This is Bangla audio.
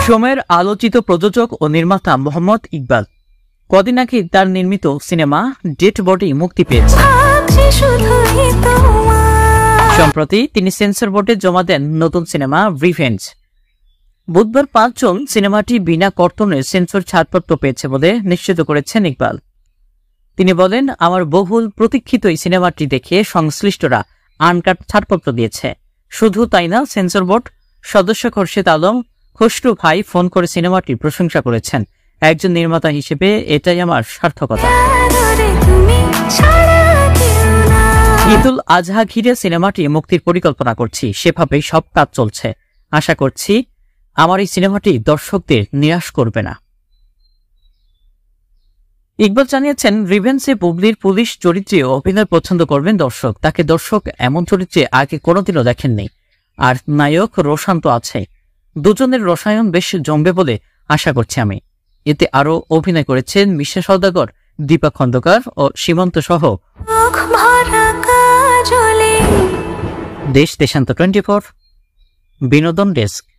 সময়ের আলোচিত প্রযোজক ও নির্মাতা মোহাম্মদ ইকবাল কদিন আগে তার নির্মিত সিনেমা ডেড বডি মুক্তি পেয়েছে। সম্প্রতি তিনি সেন্সর বোর্ডে জমা দেন নতুন সিনেমা রিভেঞ্জ। বুধবার ৫ জুন সিনেমাটি বিনা কর্তনে সেন্সর ছাড়পত্র পেয়েছে বলে নিশ্চিত করেছেন ইকবাল। তিনি বলেন, আমার বহুল প্রতীক্ষিত এই সিনেমাটি দেখে সংশ্লিষ্টরা আনকাট ছাড়পত্র দিয়েছে। শুধু তাই না, সেন্সর বোর্ড সদস্য খোরশেদ আলম খসরু ভাই ফোন করে সিনেমাটির প্রশংসা করেছেন। একজন নির্মাতা হিসেবে এটাই আমার সার্থকতা। ঈদুল আজহা ঘিরে সিনেমাটি মুক্তির পরিকল্পনা করছি, সেভাবেই সব কাজ চলছে। আশা করছি আমার এই সিনেমাটি দর্শকদের নিরাশ করবে না। ইকবাল জানিয়েছেন, রিভেঞ্জে বুবলির পুলিশ চরিত্রে অভিনয় পছন্দ করবেন দর্শক। তাকে দর্শক এমন চরিত্রে আগে কোনোদিনও দেখেননি। আর নায়ক রোশান তো আছে। দুজনের রসায়ন বেশ জমবে বলে আশা করছি আমি। এতে আরও অভিনয় করেছেন মিশা সওদাগর, দীপা খন্দকার ও সীমান্ত সহ। দেশ দেশান্তর 24 বিনোদন ডেস্ক।